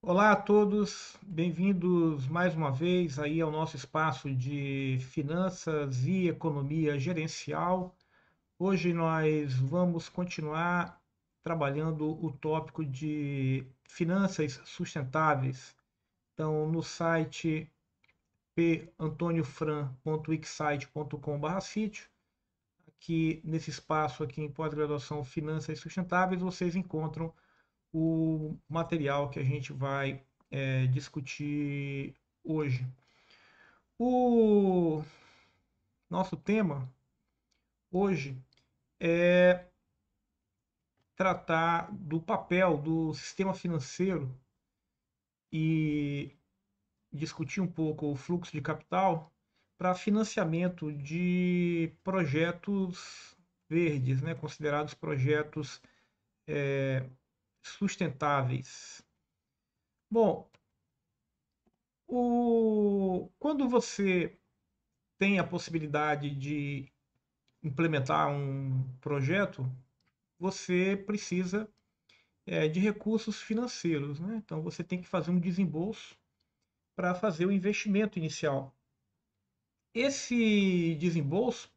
Olá a todos, bem-vindos mais uma vez aí ao nosso espaço de finanças e economia gerencial. Hoje nós vamos continuar trabalhando o tópico de finanças sustentáveis. Então, no site pantoniofran.wixsite.com/sítio, aqui nesse espaço aqui em pós-graduação Finanças Sustentáveis, vocês encontram o material que a gente vai discutir hoje. O nosso tema hoje é tratar do papel do sistema financeiro e discutir um pouco o fluxo de capital para financiamento de projetos verdes, né, considerados projetos sustentáveis. Bom, quando você tem a possibilidade de implementar um projeto, você precisa de recursos financeiros, né? Então você tem que fazer um desembolso para fazer o investimento inicial. Esse desembolso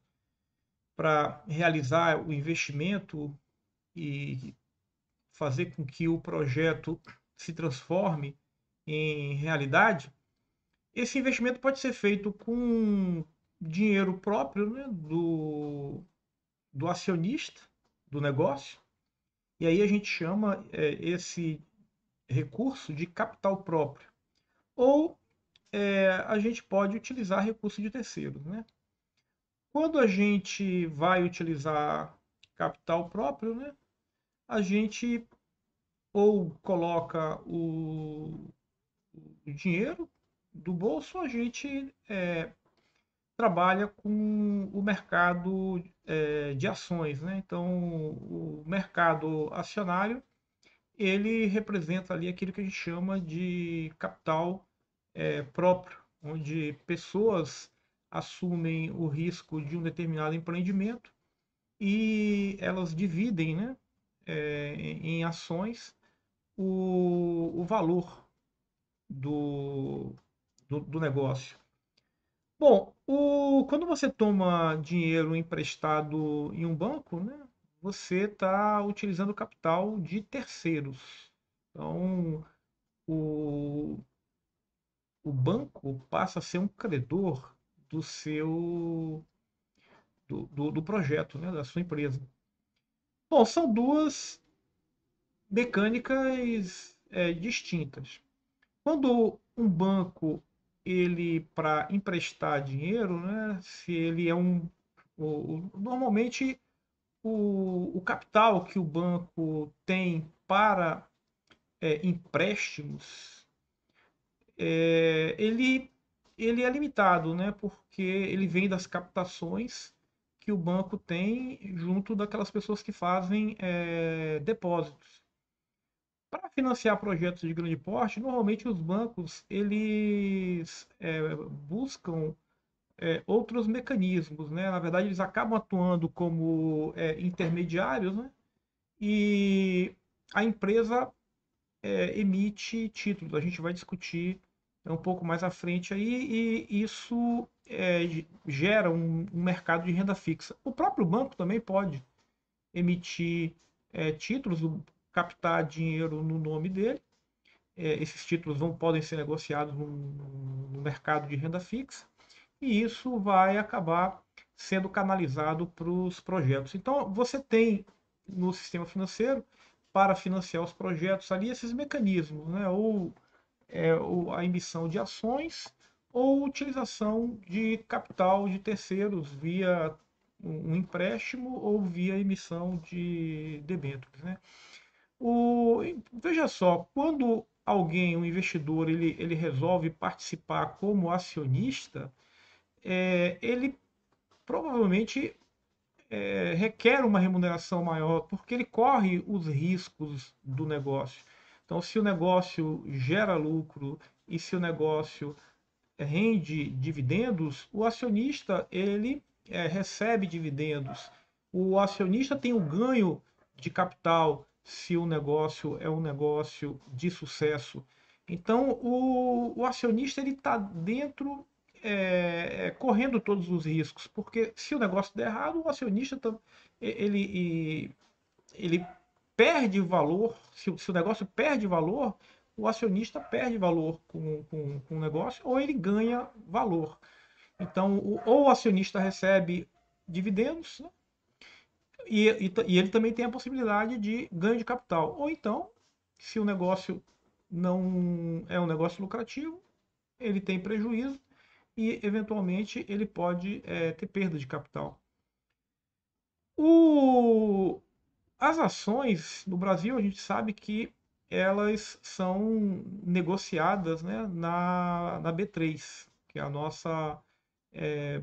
para realizar o investimento e fazer com que o projeto se transforme em realidade, esse investimento pode ser feito com dinheiro próprio, né, do acionista do negócio, e aí a gente chama esse recurso de capital próprio. Ou a gente pode utilizar recurso de terceiros, né? Quando a gente vai utilizar capital próprio, né, a gente ou coloca o dinheiro do bolso, a gente trabalha com o mercado de ações, né? Então, o mercado acionário ele representa ali aquilo que a gente chama de capital próprio, onde pessoas assumem o risco de um determinado empreendimento e elas dividem, né, em ações o valor do, do negócio. Bom, quando você toma dinheiro emprestado em um banco, né, você está utilizando capital de terceiros. Então, o, o banco passa a ser um credor do seu do projeto, né, da sua empresa. Bom, são duas mecânicas distintas. Quando um banco ele para emprestar dinheiro, né, se ele é normalmente o capital que o banco tem para empréstimos, ele ele é limitado, né, porque ele vem das captações que o banco tem junto daquelas pessoas que fazem depósitos. Para financiar projetos de grande porte, normalmente os bancos eles buscam outros mecanismos, né? Na verdade, eles acabam atuando como intermediários, né? E a empresa emite títulos. A gente vai discutir um pouco mais à frente aí, e isso gera um mercado de renda fixa. O próprio banco também pode emitir títulos, captar dinheiro no nome dele. Esses títulos não podem ser negociados no mercado de renda fixa e isso vai acabar sendo canalizado para os projetos. Então, você tem no sistema financeiro, para financiar os projetos ali, esses mecanismos, né? Ou a emissão de ações ou utilização de capital de terceiros via um empréstimo ou via emissão de debêntures, né? Veja só, quando alguém, um investidor, ele resolve participar como acionista, ele provavelmente requer uma remuneração maior, porque ele corre os riscos do negócio. Então, se o negócio gera lucro e se o negócio rende dividendos, o acionista ele recebe dividendos. O acionista tem o ganho de capital se o negócio é um negócio de sucesso. Então, o acionista ele está dentro, correndo todos os riscos, porque se o negócio der errado, o acionista ele, ele perde valor. Se o negócio perde valor, o acionista perde valor com o negócio, ou ele ganha valor. Então, ou o acionista recebe dividendos, né, e ele também tem a possibilidade de ganho de capital. Ou então, se o negócio não é um negócio lucrativo, ele tem prejuízo e, eventualmente, ele pode ter perda de capital. O, as ações no Brasil, a gente sabe que elas são negociadas, né, na B3, que é a nossa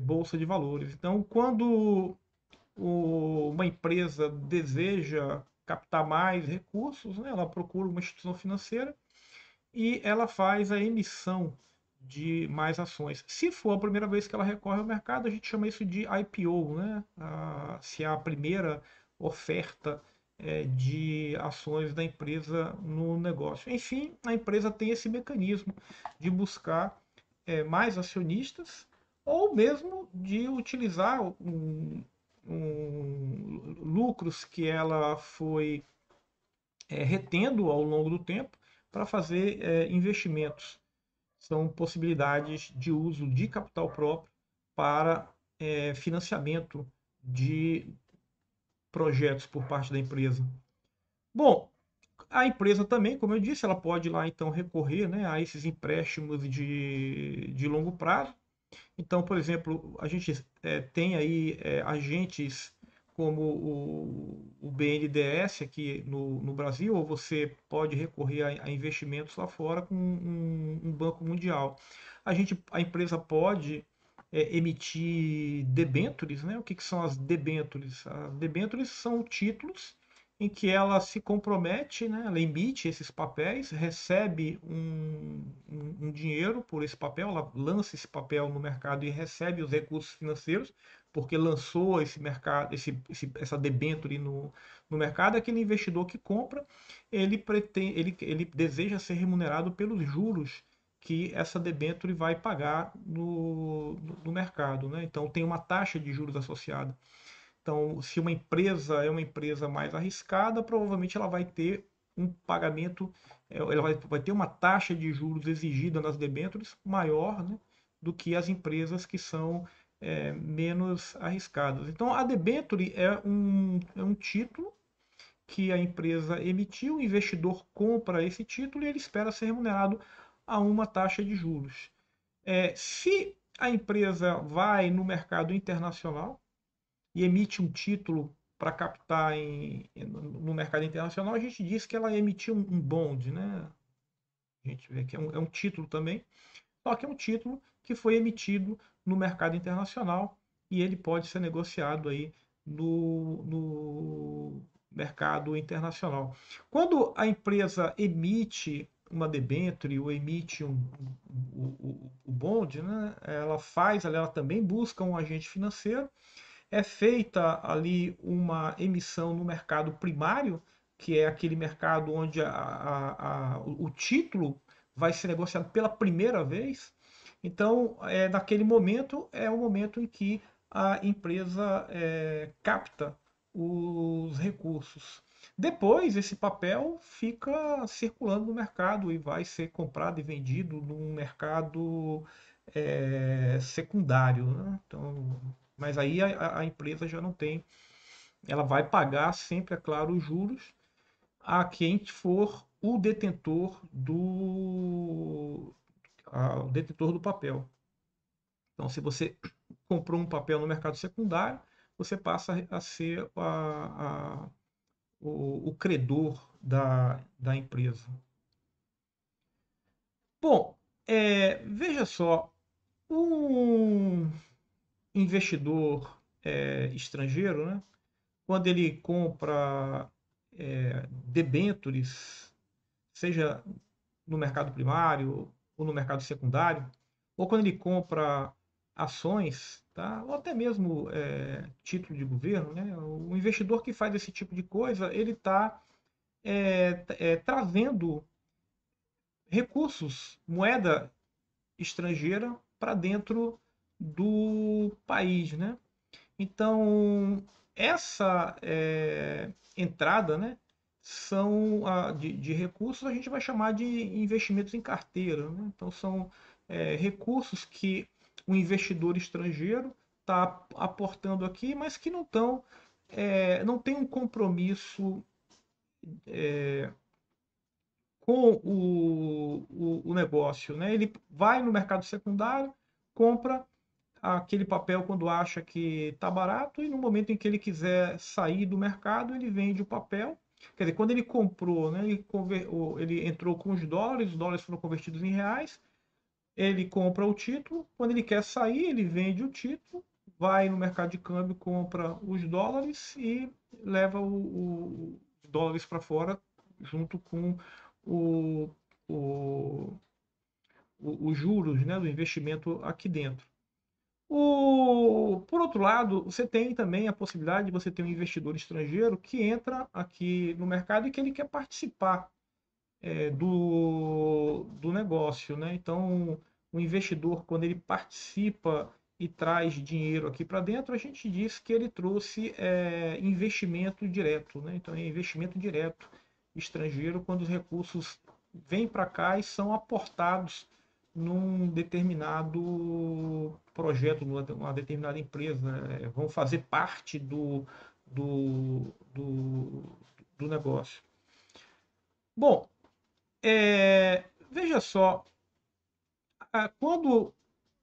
bolsa de valores. Então, quando uma empresa deseja captar mais recursos, né, ela procura uma instituição financeira e ela faz a emissão de mais ações. Se for a primeira vez que ela recorre ao mercado, a gente chama isso de IPO, né? Se é a primeira oferta de ações da empresa no negócio. Enfim, a empresa tem esse mecanismo de buscar mais acionistas ou mesmo de utilizar lucros que ela foi retendo ao longo do tempo para fazer investimentos. São possibilidades de uso de capital próprio para financiamento de projetos por parte da empresa. Bom, a empresa também, como eu disse, ela pode lá então recorrer, né, a esses empréstimos de longo prazo. Então, por exemplo, a gente tem aí agentes como o BNDES aqui no Brasil, ou você pode recorrer a investimentos lá fora com um banco mundial. A empresa pode emitir debêntures, né? O que são as debêntures? As debêntures são títulos em que ela se compromete, né? Ela emite esses papéis, recebe um dinheiro por esse papel, ela lança esse papel no mercado e recebe os recursos financeiros, porque lançou esse mercado, essa debênture no mercado. Aquele investidor que compra, ele deseja ser remunerado pelos juros que essa debênture vai pagar no mercado, né? Então tem uma taxa de juros associada. Então, se uma empresa é uma empresa mais arriscada, provavelmente ela vai ter um pagamento, ela vai ter uma taxa de juros exigida nas debêntures maior, né, do que as empresas que são menos arriscadas. Então, a debênture é um título que a empresa emitiu, o investidor compra esse título e ele espera ser remunerado a uma taxa de juros. Se a empresa vai no mercado internacional e emite um título para captar no mercado internacional, a gente diz que ela emitiu um bond, né? A gente vê que é um título também, só que é um título que foi emitido no mercado internacional e ele pode ser negociado aí no mercado internacional. Quando a empresa emite uma debênture ou emite o bond, né, ela também busca um agente financeiro, é feita ali uma emissão no mercado primário, que é aquele mercado onde o título vai ser negociado pela primeira vez. Então, naquele momento, é o momento em que a empresa capta os recursos. Depois, esse papel fica circulando no mercado e vai ser comprado e vendido num mercado secundário, né? Então, mas aí a empresa já não tem, ela vai pagar sempre, é claro, os juros a quem for o detentor do papel. Então, se você comprou um papel no mercado secundário, você passa a ser o credor da empresa. Bom, veja só, um investidor estrangeiro, né, quando ele compra debêntures, seja no mercado primário ou no mercado secundário, ou quando ele compra ações, tá? Ou até mesmo título de governo, né? O investidor que faz esse tipo de coisa, ele está trazendo recursos, moeda estrangeira para dentro do país, né? Então, essa entrada, né, são de recursos, a gente vai chamar de investimentos em carteira, né? Então, são recursos que o investidor estrangeiro está aportando aqui, mas que não tem um compromisso com o negócio, né? Ele vai no mercado secundário, compra aquele papel quando acha que está barato e no momento em que ele quiser sair do mercado, ele vende o papel. Quer dizer, quando ele comprou, né, ele entrou com os dólares foram convertidos em reais, ele compra o título, quando ele quer sair, ele vende o título, vai no mercado de câmbio, compra os dólares e leva os dólares para fora junto com o, o, os juros, né, do investimento aqui dentro. Por outro lado, você tem também a possibilidade de você ter um investidor estrangeiro que entra aqui no mercado e que ele quer participar do negócio, né? Então, o investidor, quando ele participa e traz dinheiro aqui para dentro, a gente diz que ele trouxe investimento direto, né? Então, é investimento direto estrangeiro quando os recursos vêm para cá e são aportados num determinado projeto, numa determinada empresa, né? Vão fazer parte do, do negócio. Bom, veja só, quando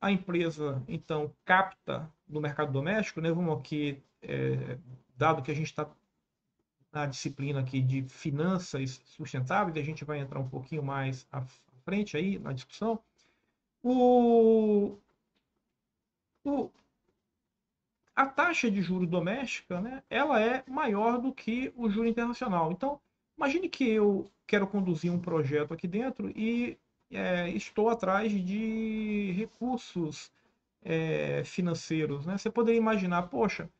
a empresa então capta no mercado doméstico, né, vamos aqui, dado que a gente está na disciplina aqui de finanças sustentáveis, a gente vai entrar um pouquinho mais à frente aí na discussão, o, o, a taxa de juros doméstica, né, ela é maior do que o juro internacional. Então, imagine que eu quero conduzir um projeto aqui dentro e estou atrás de recursos financeiros, né? Você poderia imaginar, poxa,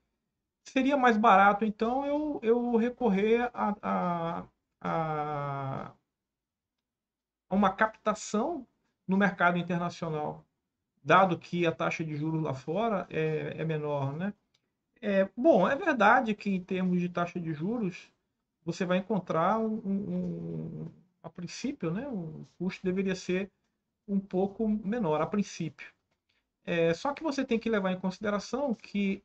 seria mais barato então eu recorrer a, a uma captação no mercado internacional, dado que a taxa de juros lá fora é menor, né? Bom, é verdade que em termos de taxa de juros, você vai encontrar a princípio, né, o custo deveria ser um pouco menor, a princípio. Só que você tem que levar em consideração que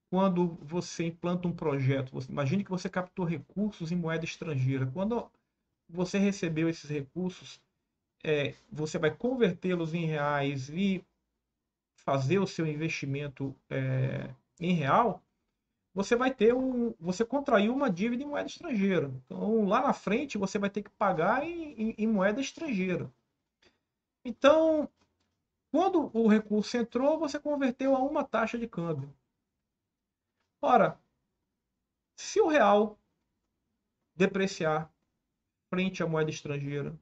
quando você implanta um projeto, imagine que você captou recursos em moeda estrangeira. Quando você recebeu esses recursos, você vai convertê-los em reais e fazer o seu investimento em real, você contraiu uma dívida em moeda estrangeira. Então, lá na frente, você vai ter que pagar em moeda estrangeira. Então, quando o recurso entrou, você converteu a uma taxa de câmbio. Ora, se o real depreciar frente à moeda estrangeira,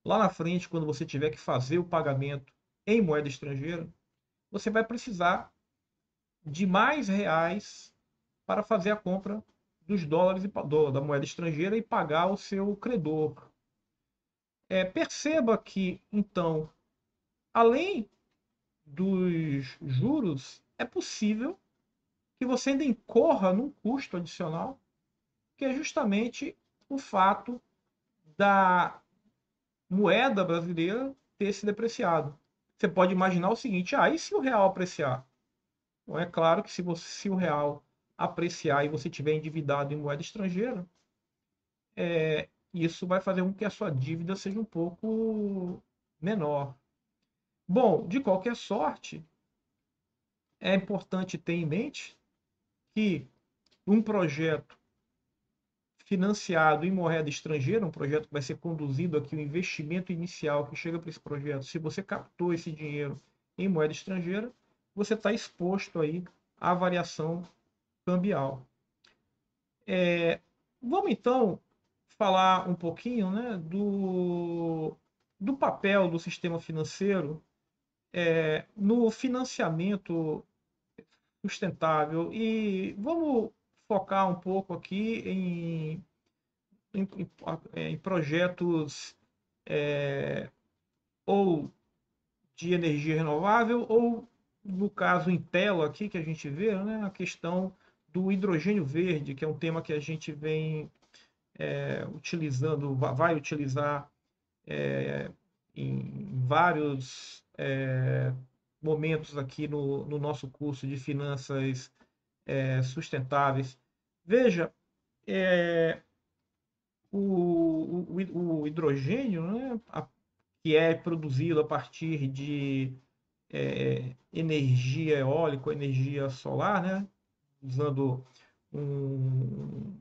lá na frente, quando você tiver que fazer o pagamento em moeda estrangeira, você vai precisar de mais reais para fazer a compra dos dólares da moeda estrangeira e pagar o seu credor. Perceba que, então, além dos juros, é possível que você ainda incorra num custo adicional, que é justamente o fato da moeda brasileira ter se depreciado. Você pode imaginar o seguinte: e se o real apreciar? Então, é claro que se o real apreciar e você tiver endividado em moeda estrangeira, isso vai fazer com que a sua dívida seja um pouco menor. Bom, de qualquer sorte, é importante ter em mente que um projeto financiado em moeda estrangeira, um projeto que vai ser conduzido aqui, o investimento inicial que chega para esse projeto, se você captou esse dinheiro em moeda estrangeira, você está exposto aí à variação cambial. Vamos então falar um pouquinho, né, do papel do sistema financeiro no financiamento sustentável e vamos focar um pouco aqui em projetos ou de energia renovável, ou, no caso em tela aqui que a gente vê, né, a questão do hidrogênio verde, que é um tema que a gente vem utilizando, vai utilizar em vários momentos aqui no nosso curso de finanças sustentáveis. Veja, o hidrogênio, né, que é produzido a partir de energia eólica, energia solar, né, usando um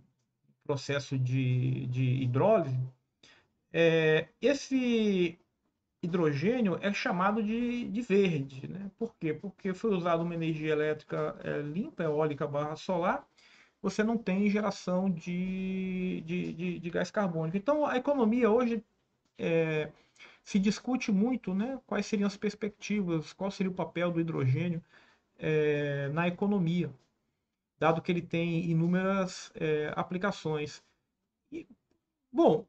processo de hidrólise, esse hidrogênio é chamado de verde. Né? Por quê? Porque foi usada uma energia elétrica limpa, eólica barra solar, você não tem geração de gás carbônico. Então, a economia hoje se discute muito, né, quais seriam as perspectivas, qual seria o papel do hidrogênio na economia, dado que ele tem inúmeras aplicações. E, bom,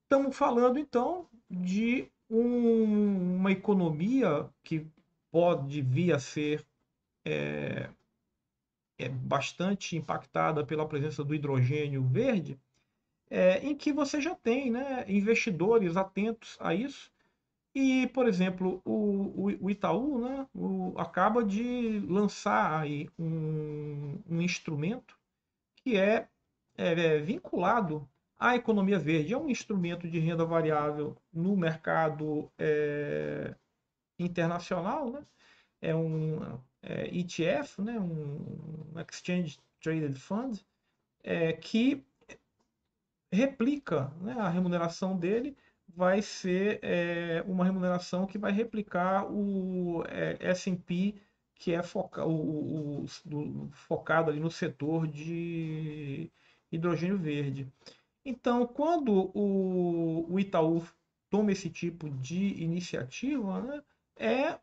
estamos falando então de uma economia que pode vir a ser bastante impactada pela presença do hidrogênio verde, em que você já tem, né, investidores atentos a isso. E, por exemplo, o Itaú, né, acaba de lançar aí um instrumento que é vinculado à economia verde. É um instrumento de renda variável no mercado internacional, né? É um ETF, né? Um Exchange Traded Fund, que replica, né, a remuneração dele vai ser uma remuneração que vai replicar o S&P, que é focado ali no setor de hidrogênio verde. Então, quando o Itaú toma esse tipo de iniciativa, né, é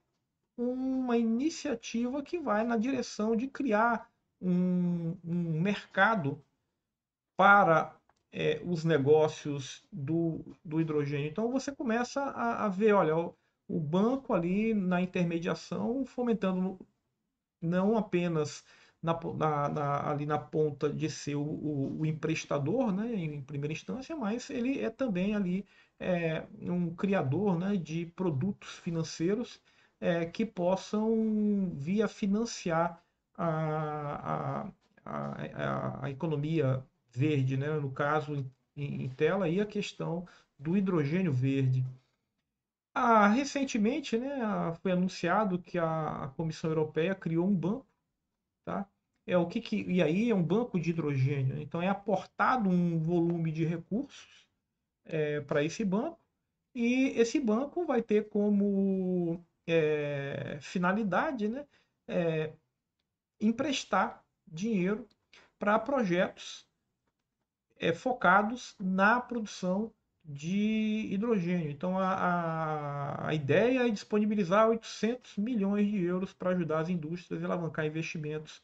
uma iniciativa que vai na direção de criar um mercado para os negócios do hidrogênio. Então você começa a ver, olha, o banco ali na intermediação fomentando não apenas ali na ponta de ser o emprestador, né, em primeira instância, mas ele é também ali um criador, né, de produtos financeiros que possam vir a financiar a, a economia verde, né, no caso em tela, aí a questão do hidrogênio verde. Recentemente, né, foi anunciado que a Comissão Europeia criou um banco, tá? E aí é um banco de hidrogênio. Né? Então é aportado um volume de recursos para esse banco e esse banco vai ter como finalidade, né, emprestar dinheiro para projetos focados na produção de hidrogênio. Então, a ideia é disponibilizar 800 milhões de euros para ajudar as indústrias a alavancar investimentos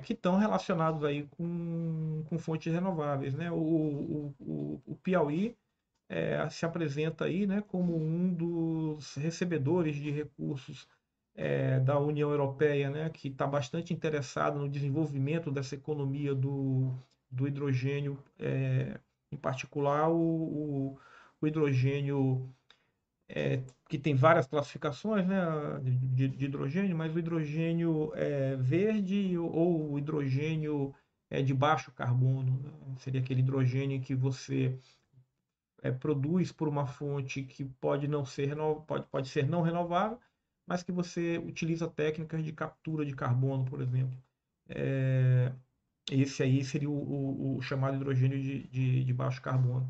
que estão relacionados aí com fontes renováveis. Né? O Piauí se apresenta aí, né, como um dos recebedores de recursos da União Europeia, né, que está bastante interessado no desenvolvimento dessa economia do hidrogênio, em particular o hidrogênio que tem várias classificações, né, de hidrogênio, mas o hidrogênio verde ou o hidrogênio de baixo carbono, né? Seria aquele hidrogênio que você produz por uma fonte que pode não ser pode ser não renovável, mas que você utiliza técnicas de captura de carbono, por exemplo. Esse aí seria o chamado hidrogênio de baixo carbono.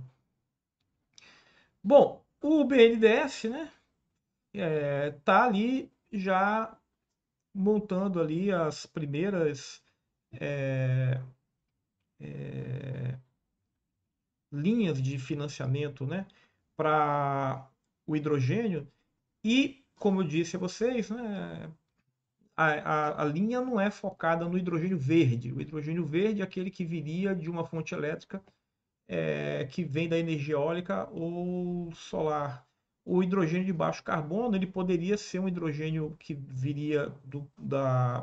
Bom, o BNDES, né, tá ali já montando ali as primeiras linhas de financiamento, né, para o hidrogênio. E, como eu disse a vocês, né, a linha não é focada no hidrogênio verde. O hidrogênio verde é aquele que viria de uma fonte elétrica que vem da energia eólica ou solar. O hidrogênio de baixo carbono, ele poderia ser um hidrogênio que viria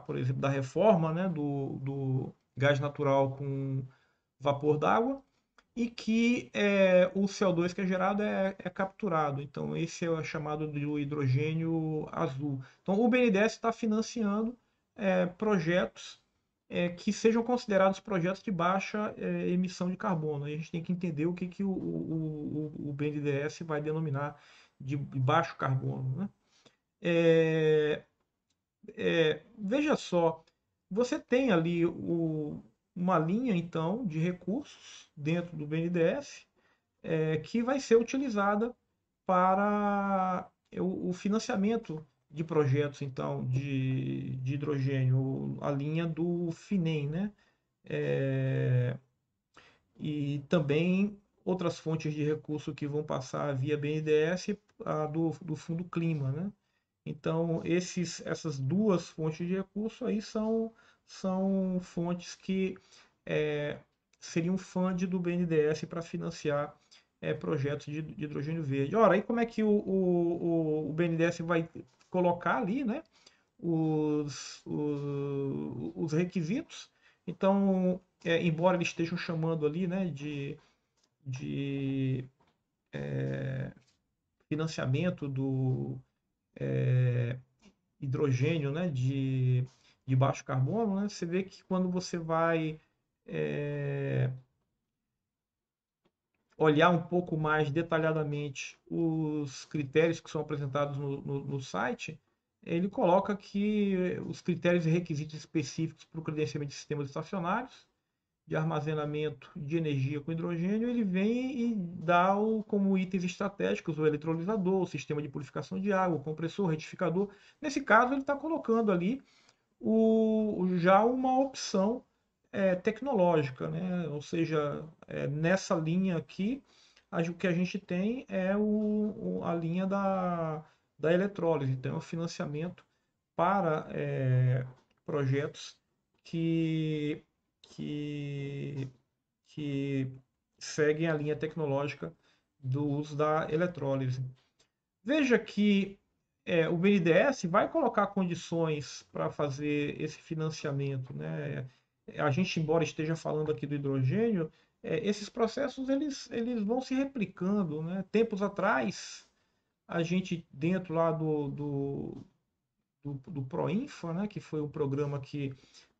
por exemplo, da reforma, né, do gás natural com vapor d'água, e que o CO2 que é gerado é capturado. Então, esse é o chamado de hidrogênio azul. Então, o BNDES está financiando projetos que sejam considerados projetos de baixa emissão de carbono. A gente tem que entender o que o BNDES vai denominar de baixo carbono, né? É, Veja só, você tem ali uma linha, então, de recursos dentro do BNDES que vai ser utilizada para o financiamento de projetos, então, de hidrogênio, a linha do FINEM, né? É, e também outras fontes de recurso que vão passar via BNDES, a do Fundo Clima, né? Então, essas duas fontes de recurso aí são fontes que é, seriam fund do BNDES para financiar projetos de hidrogênio verde. Ora, aí como é que o BNDES vai colocar ali, né, os requisitos? Então, embora eles estejam chamando ali, né, de financiamento do hidrogênio, né, de baixo carbono, né, você vê que quando você vai é, olhar um pouco mais detalhadamente os critérios que são apresentados no site, ele coloca que os critérios e requisitos específicos para o credenciamento de sistemas estacionários de armazenamento de energia com hidrogênio, ele vem e dá como itens estratégicos o eletrolisador, o sistema de purificação de água, o compressor, o retificador. Nesse caso, ele está colocando ali já uma opção tecnológica, né? Ou seja, nessa linha aqui, o que a gente tem é a linha da eletrólise, então é o financiamento para projetos que, que, que seguem a linha tecnológica do uso da eletrólise. Veja que o BNDES vai colocar condições para fazer esse financiamento, né? A gente, embora esteja falando aqui do hidrogênio, esses processos eles vão se replicando, né? Tempos atrás, a gente dentro lá do Proinfa, né, que foi um programa que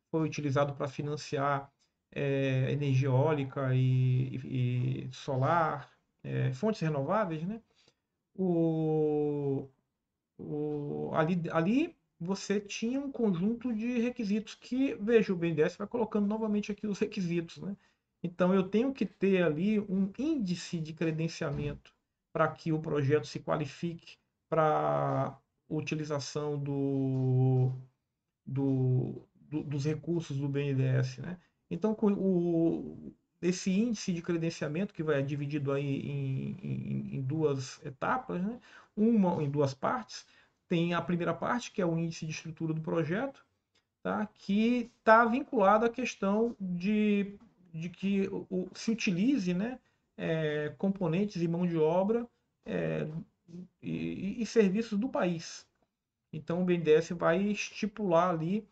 foi utilizado para financiar energia eólica e solar, fontes renováveis, né? O, ali você tinha um conjunto de requisitos que, veja, o BNDES vai colocando novamente aqui os requisitos, né? Então eu tenho que ter ali um índice de credenciamento para que o projeto se qualifique para utilização dos recursos do BNDES, né? Então, esse índice de credenciamento, que vai dividido aí em duas etapas, né? Uma em duas partes, tem a primeira parte, que é o índice de estrutura do projeto, tá? Que está vinculado à questão de que se utilize, né, componentes e mão de obra é, e serviços do país. Então, o BNDES vai estipular ali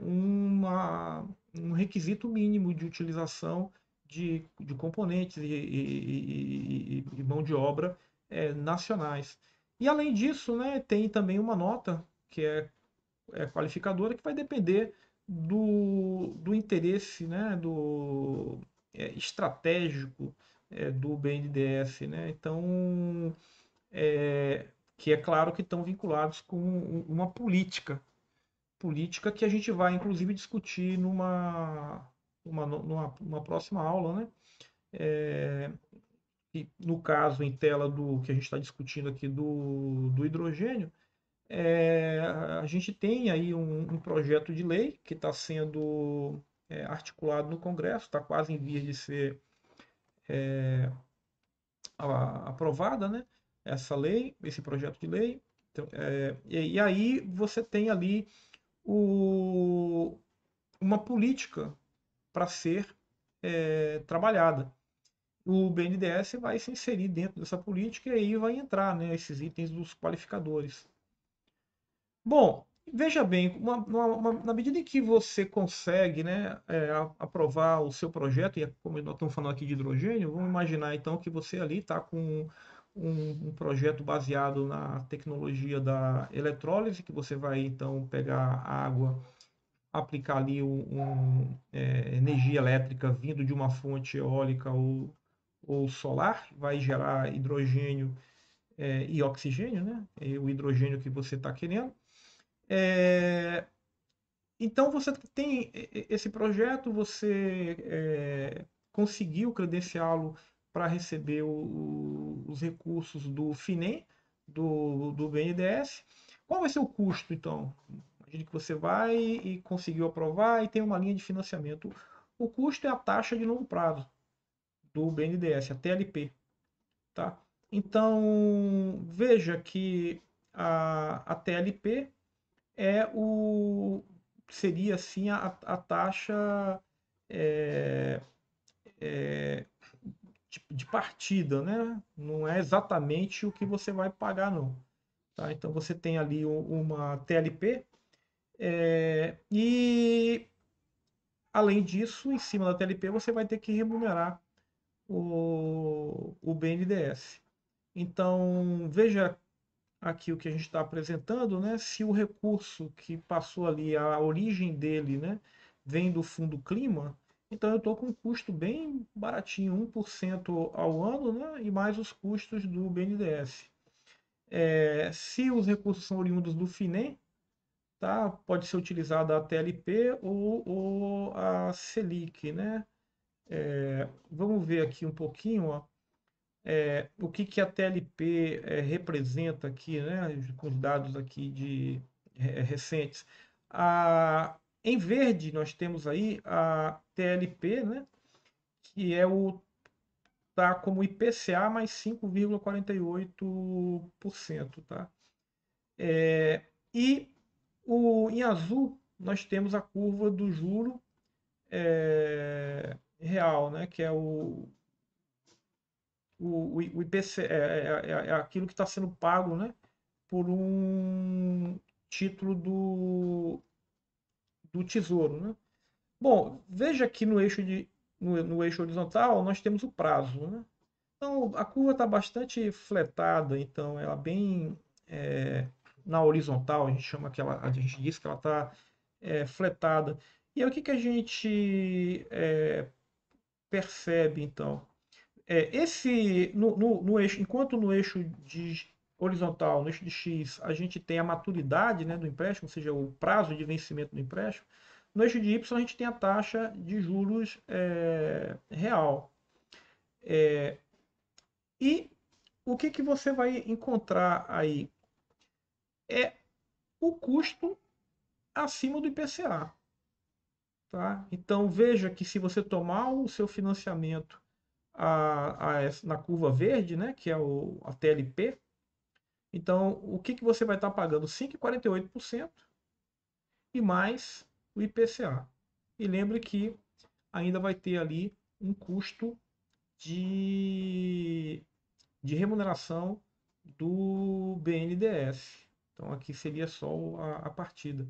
um requisito mínimo de utilização de componentes e mão de obra nacionais. E além disso, né, tem também uma nota que é qualificadora que vai depender do interesse, né, estratégico do BNDES, né? Então, é, que é claro que estão vinculados com uma política que a gente vai, inclusive, discutir numa próxima aula, né? E no caso, em tela do que a gente está discutindo aqui do hidrogênio, a gente tem aí um projeto de lei que está sendo articulado no Congresso, está quase em vias de ser aprovada, né? Essa lei, esse projeto de lei. Então, e aí você tem ali uma política para ser trabalhada. O BNDES vai se inserir dentro dessa política e aí vai entrar, né, esses itens dos qualificadores. Bom, veja bem, na medida em que você consegue, né, aprovar o seu projeto, e como nós estamos falando aqui de hidrogênio, vamos imaginar então que você ali está com um projeto baseado na tecnologia da eletrólise, que você vai então pegar a água, aplicar ali energia elétrica vindo de uma fonte eólica ou solar, vai gerar hidrogênio e oxigênio, né? E o hidrogênio que você está querendo. É, então você tem esse projeto, você conseguiu credenciá-lo para receber os recursos do FINEM, do BNDES. Qual vai ser o custo, então? Imagine que você vai e conseguiu aprovar e tem uma linha de financiamento. O custo é a taxa de longo prazo do BNDES, a TLP. Tá? Então, veja que a TLP seria assim a taxa é, é, de partida, né? Não é exatamente o que você vai pagar, não. Tá? Então você tem ali uma TLP e além disso, em cima da TLP você vai ter que remunerar o BNDES. Então veja aqui o que a gente está apresentando, né? Se o recurso que passou ali, a origem dele, né, vem do fundo clima, então eu estou com um custo bem baratinho, 1% ao ano, né, e mais os custos do BNDES. Se os recursos são oriundos do FINEM, tá, pode ser utilizada a TLP ou a Selic, né? Vamos ver aqui um pouquinho, ó, o que a TLP representa aqui, né, com os dados aqui recentes. Em verde, nós temos aí a TLP, né, que tá como IPCA mais 5,48%. Tá? E em azul, nós temos a curva do juro real, né, que é o IPC, é aquilo que está sendo pago, né, por um título do Tesouro. Né? Bom, veja aqui no eixo horizontal nós temos o prazo. Né? Então a curva está bastante fletada, então ela bem na horizontal, a gente diz que ela está fletada. E aí o que a gente percebe então? No eixo, enquanto no eixo de horizontal, no eixo de X, a gente tem a maturidade, né, do empréstimo, ou seja, o prazo de vencimento do empréstimo, no eixo de Y a gente tem a taxa de juros real. E o que você vai encontrar aí? É o custo acima do IPCA. Tá? Então veja que se você tomar o seu financiamento na curva verde, né, que é a TLP, então o que você vai estar pagando? 5,48% e mais o IPCA. E lembre que ainda vai ter ali um custo de, de remuneração do BNDES. Então aqui seria só a partida.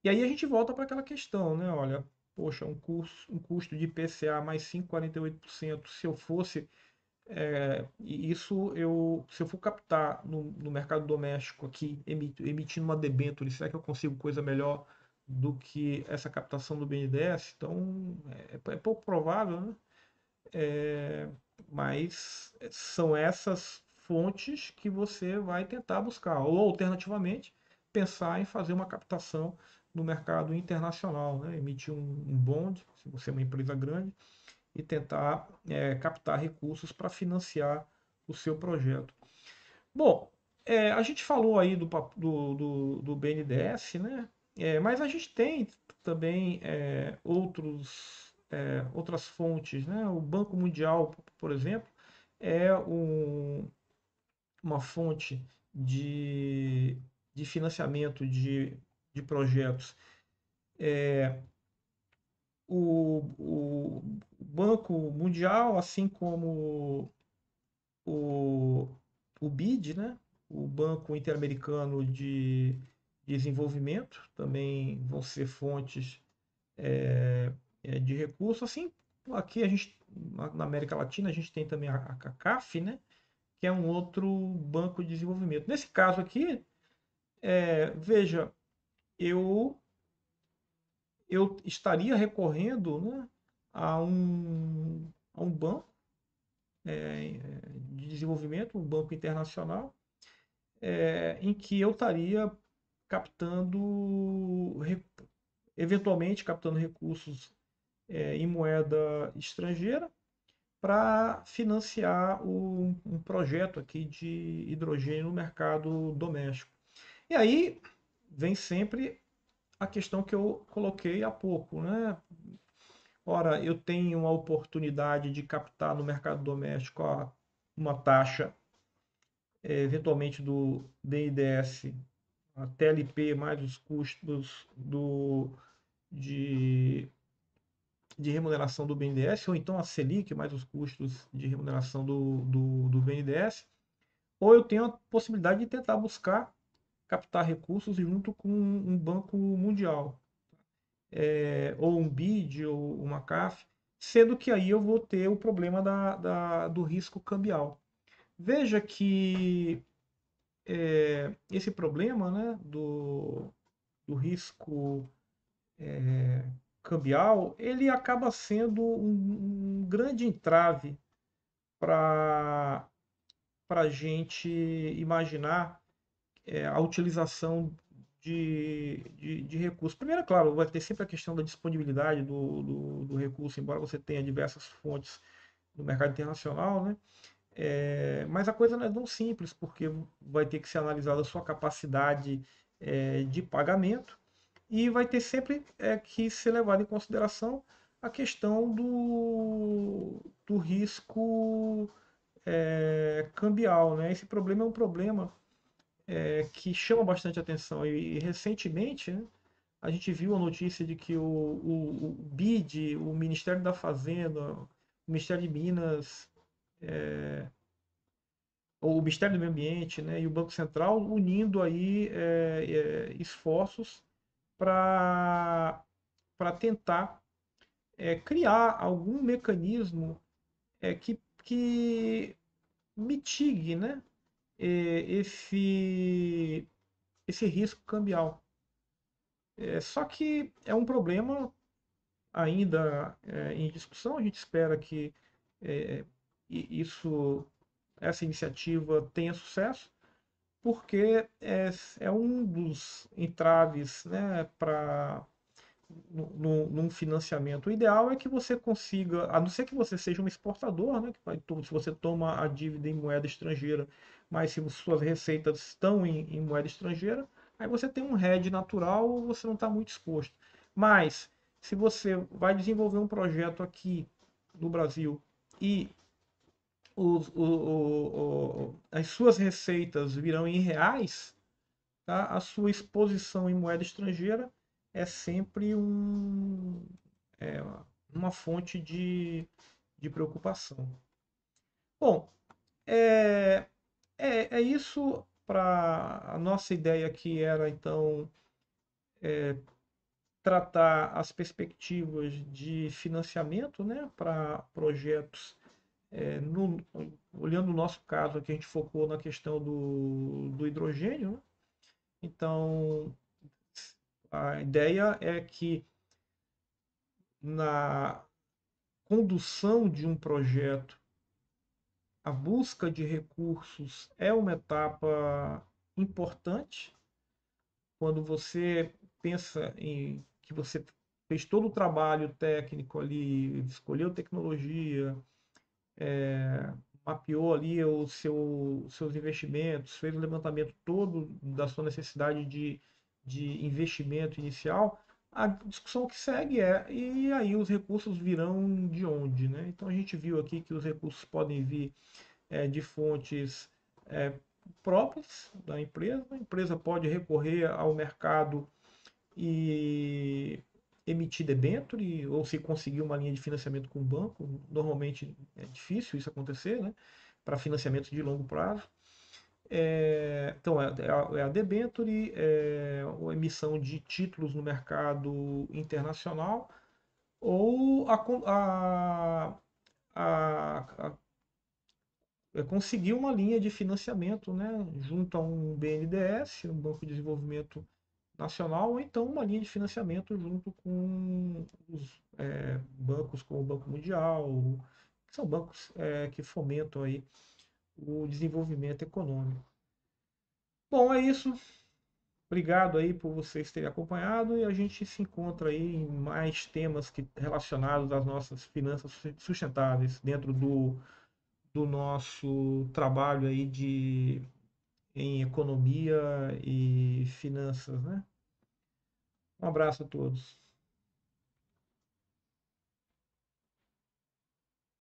E aí a gente volta para aquela questão, né? Olha, poxa, um custo de IPCA mais 5,48%. Se eu fosse se eu for captar no mercado doméstico aqui, emitindo uma debênture, será que eu consigo coisa melhor do que essa captação do BNDES? Então, é pouco provável, né? Mas são essas fontes que você vai tentar buscar. Ou, alternativamente, pensar em fazer uma captação no mercado internacional, né? Emitir um bond, se você é uma empresa grande, e tentar captar recursos para financiar o seu projeto. Bom, a gente falou aí do BNDES, né? Mas a gente tem também outras fontes, né? O Banco Mundial, por exemplo, é uma fonte de, de financiamento de projetos. o Banco Mundial, assim como o, o BID, né? O Banco Interamericano de Desenvolvimento, também vão ser fontes de recursos. Assim, aqui a gente, na América Latina, a gente tem também a CAF, né? Que é um outro banco de desenvolvimento. Nesse caso aqui, veja, eu, eu estaria recorrendo, né, a um banco de desenvolvimento, um banco internacional, em que eu estaria captando, eventualmente captando recursos em moeda estrangeira para financiar um projeto aqui de hidrogênio no mercado doméstico. E aí vem sempre a questão que eu coloquei há pouco, né? Ora, eu tenho a oportunidade de captar no mercado doméstico uma taxa, eventualmente do BNDES, a TLP mais os custos de, de remuneração do BNDES, ou então a Selic mais os custos de remuneração do BNDES, ou eu tenho a possibilidade de tentar buscar captar recursos junto com um banco mundial, ou um BID, ou uma CAF, sendo que aí eu vou ter o problema do risco cambial. Veja que esse problema, né, do risco cambial, ele acaba sendo um grande entrave para a gente imaginar a utilização de recursos. Primeiro, é claro, vai ter sempre a questão da disponibilidade do recurso, embora você tenha diversas fontes no mercado internacional, né? Mas a coisa não é tão simples, porque vai ter que ser analisada a sua capacidade de pagamento e vai ter sempre que ser levado em consideração a questão do risco cambial, né? Esse problema é um problema que chama bastante atenção e recentemente, né, a gente viu a notícia de que o BID, o Ministério da Fazenda, o Ministério de Minas, ou o Ministério do Meio Ambiente, né, e o Banco Central unindo aí esforços para tentar criar algum mecanismo que mitigue, né, esse risco cambial. Só que é um problema ainda em discussão. A gente espera que é, essa iniciativa tenha sucesso, porque é um dos entraves, né, para num financiamento. O ideal é que você consiga, a não ser que você seja um exportador, né, se você toma a dívida em moeda estrangeira, mas se suas receitas estão em moeda estrangeira, aí você tem um hedge natural, você não está muito exposto. Mas se você vai desenvolver um projeto aqui no Brasil e as suas receitas virão em reais, tá? A sua exposição em moeda estrangeira é sempre é, uma fonte de preocupação. Bom, é, é isso para a nossa ideia aqui era então tratar as perspectivas de financiamento, né, para projetos olhando o nosso caso aqui, a gente focou na questão do hidrogênio, né? Então, a ideia é que na condução de um projeto, a busca de recursos é uma etapa importante. Quando você pensa em que você fez todo o trabalho técnico ali, escolheu tecnologia, mapeou ali seus investimentos, fez o levantamento todo da sua necessidade de investimento inicial, a discussão que segue e aí os recursos virão de onde, né? Então a gente viu aqui que os recursos podem vir de fontes é, próprias da empresa. A empresa pode recorrer ao mercado e emitir debênture ou se conseguir uma linha de financiamento com o banco. Normalmente é difícil isso acontecer, né? Para financiamento de longo prazo. Então, é a debênture, a emissão de títulos no mercado internacional ou a conseguir uma linha de financiamento, né, junto a um BNDES, um Banco de Desenvolvimento Nacional, ou então uma linha de financiamento junto com os bancos como o Banco Mundial, que são bancos que fomentam aí o desenvolvimento econômico. Bom, é isso. Obrigado aí por vocês terem acompanhado e a gente se encontra aí em mais temas relacionados às nossas finanças sustentáveis dentro do nosso trabalho aí em economia e finanças, né? Um abraço a todos.